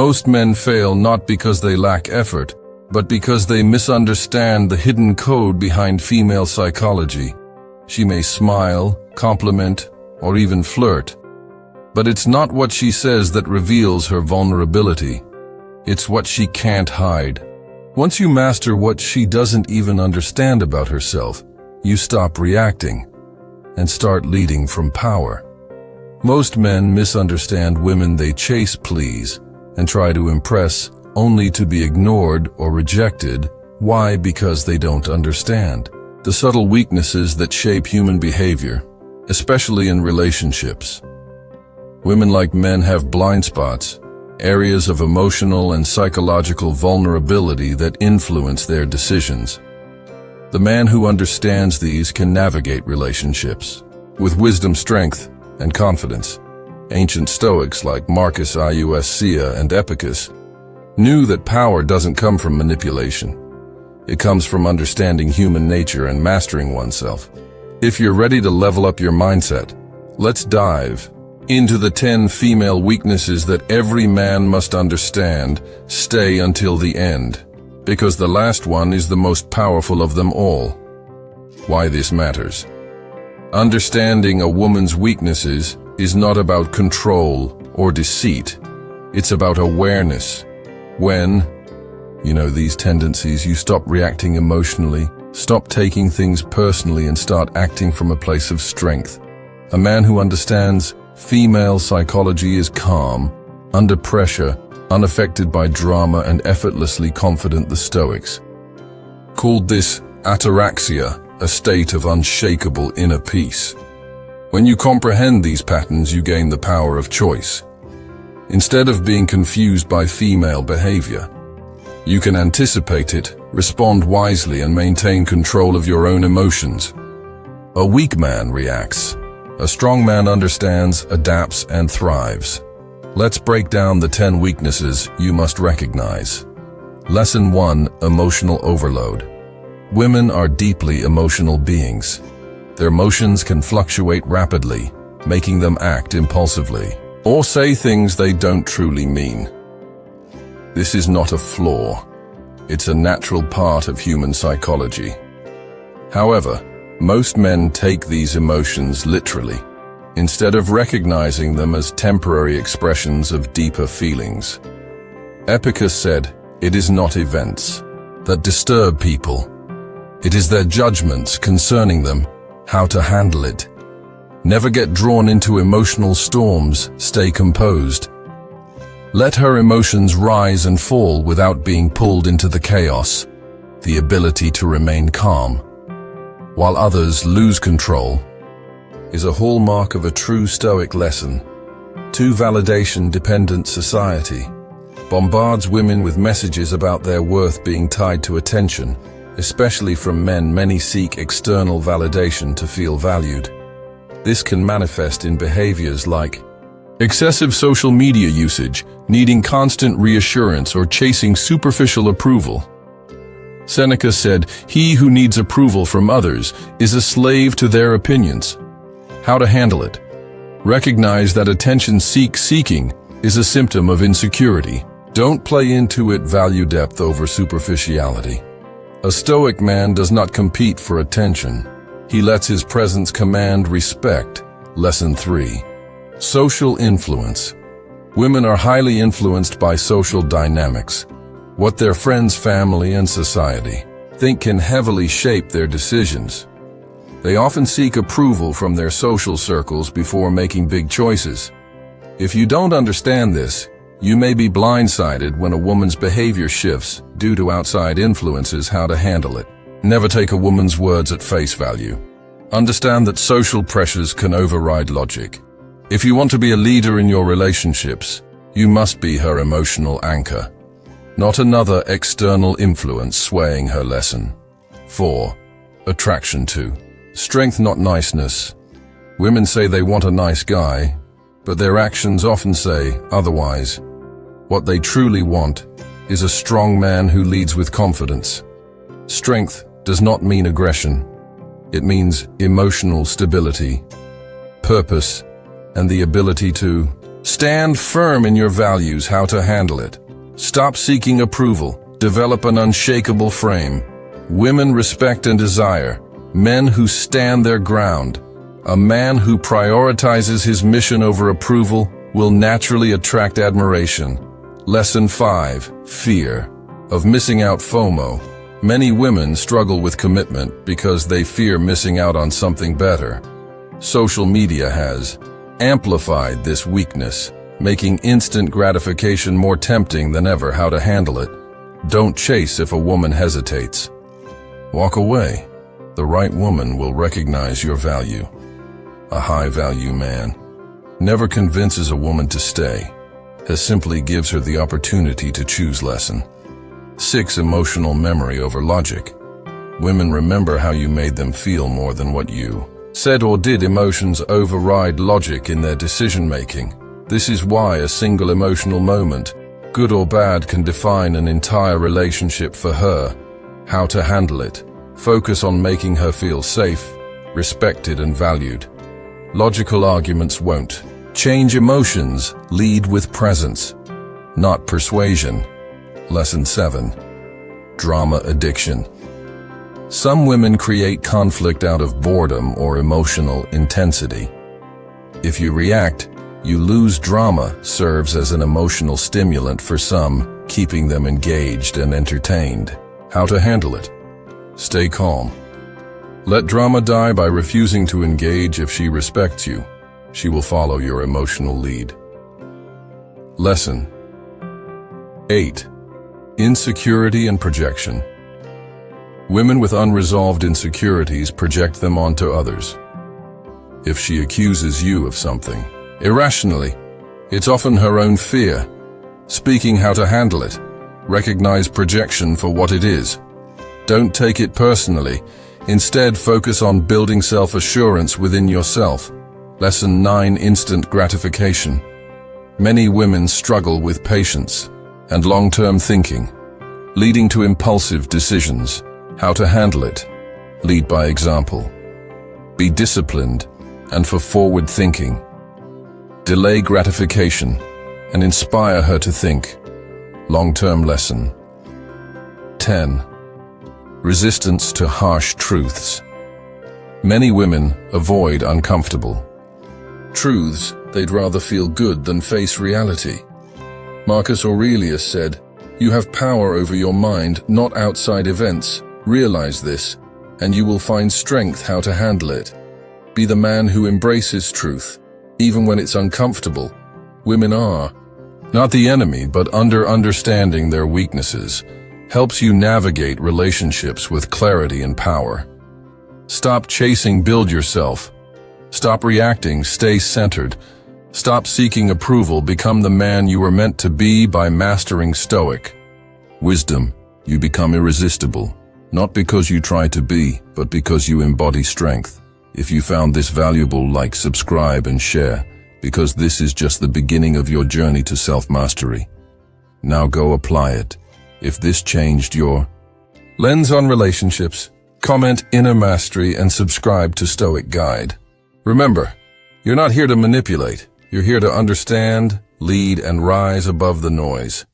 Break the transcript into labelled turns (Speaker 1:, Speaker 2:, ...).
Speaker 1: Most men fail not because they lack effort, but because they misunderstand the hidden code behind female psychology. She may smile, compliment, or even flirt, but it's not what she says that reveals her vulnerability. It's what she can't hide. Once you master what she doesn't even understand about herself, you stop reacting and start leading from power. Most men misunderstand women they chase please and try to impress only to be ignored or rejected. Why? Because they don't understand the subtle weaknesses that shape human behavior, especially in relationships. Women, like men, have blind spots, areas of emotional and psychological vulnerability that influence their decisions. The man who understands these can navigate relationships with wisdom, strength, and confidence. Ancient Stoics like Marcus Aurelius Seneca and Epicurus knew that power doesn't come from manipulation. It comes from understanding human nature and mastering oneself. If you're ready to level up your mindset, let's dive into the 10 female weaknesses that every man must understand. Stay until the end, because the last one is the most powerful of them all. Why this matters. Understanding a woman's weaknesses is not about control or deceit. It's about awareness. When you know these tendencies, you stop reacting emotionally, stop taking things personally, and start acting from a place of strength. A man who understands female psychology is calm, under pressure, unaffected by drama, and effortlessly confident. The Stoics called this ataraxia, a state of unshakable inner peace. When you comprehend these patterns, you gain the power of choice. Instead of being confused by female behavior, you can anticipate it, respond wisely, and maintain control of your own emotions. A weak man reacts. A strong man understands, adapts, and thrives. Let's break down the 10 weaknesses you must recognize. Lesson 1: Emotional overload. Women are deeply emotional beings. Their emotions can fluctuate rapidly, making them act impulsively or say things they don't truly mean. This is not a flaw. It's a natural part of human psychology. However, most men take these emotions literally, instead of recognizing them as temporary expressions of deeper feelings. Epicurus said, "It is not events that disturb people. It is their judgments concerning them, how to handle it." Never get drawn into emotional storms, stay composed. Let her emotions rise and fall without being pulled into the chaos. The ability to remain calm while others lose control is a hallmark of a true Stoic lesson. Too validation-dependent society bombards women with messages about their worth being tied to attention, especially from men. Many seek external validation to feel valued. This can manifest in behaviors like excessive social media usage, needing constant reassurance, or chasing superficial approval. Seneca said, "He who needs approval from others is a slave to their opinions." How to handle it? Recognize that attention seeking is a symptom of insecurity. Don't play into it. Value depth over superficiality. A Stoic man does not compete for attention. He lets his presence command respect. Lesson 3: Social influence. Women are highly influenced by social dynamics. What their friends, family, and society think can heavily shape their decisions. They often seek approval from their social circles before making big choices. If you don't understand this, you may be blindsided when a woman's behavior shifts due to outside influences. How to handle it. Never take a woman's words at face value. Understand that social pressures can override logic. If you want to be a leader in your relationships, you must be her emotional anchor, not another external influence swaying her lesson. 4. Attraction to strength, not niceness. Women say they want a nice guy, but their actions often say otherwise. What they truly want is a strong man who leads with confidence. Strength does not mean aggression. It means emotional stability, purpose, and the ability to Stand firm in your values, how to handle it. Stop seeking approval. Develop an unshakable frame. Women respect and desire men who stand their ground. A man who prioritizes his mission over approval will naturally attract admiration. Lesson 5. Fear of missing out. FOMO. Many women struggle with commitment because they fear missing out on something better. Social media has amplified this weakness, making instant gratification more tempting than ever. How to handle it. Don't chase if a woman hesitates. Walk away. The right woman will recognize your value. A high-value man never convinces a woman to stay. He simply gives her the opportunity to choose. Lesson 6. Emotional memory over logic. Women remember how you made them feel more than what you said or did. Emotions override logic in their decision-making. This is why a single emotional moment, good or bad, can define an entire relationship for her. How to handle it. Focus on making her feel safe, respected, and valued. Logical arguments won't change emotions. Lead with presence, not persuasion. Lesson 7. Drama addiction. Some women create conflict out of boredom or emotional intensity. If you react, you lose. Drama serves as an emotional stimulant for some, keeping them engaged and entertained. How to handle it. Stay calm. Let drama die by refusing to engage. If she respects you, she will follow your emotional lead. Lesson 8. Insecurity and projection. Women with unresolved insecurities project them onto others. If she accuses you of something irrationally, it's often her own fear speaking. How to handle it. Recognize projection for what it is. Don't take it personally. Instead, focus on building self-assurance within yourself. Lesson 9. Instant gratification. Many women struggle with patience and long-term thinking, leading to impulsive decisions. How to handle it. Lead by example. Be disciplined and for forward thinking. Delay gratification and inspire her to think. Long-term lesson. 10. Resistance to harsh truths. Many women avoid uncomfortable truths. They'd rather feel good than face reality. Marcus Aurelius said, "You have power over your mind, not outside events. Realize this, and you will find strength." How to handle it. Be the man who embraces truth, even when it's uncomfortable. Women are not the enemy, but understanding their weaknesses helps you navigate relationships with clarity and power. Stop chasing, build yourself. Stop reacting, stay centered. Stop seeking approval, become the man you were meant to be. By mastering Stoic wisdom, you become irresistible, not because you try to be, but because you embody strength. If you found this valuable, like, subscribe, and share, because this is just the beginning of your journey to self-mastery. Now go apply it. If this changed your lens on relationships, comment Inner Mastery and subscribe to Stoic Guide. Remember, you're not here to manipulate. You're here to understand, lead, and rise above the noise.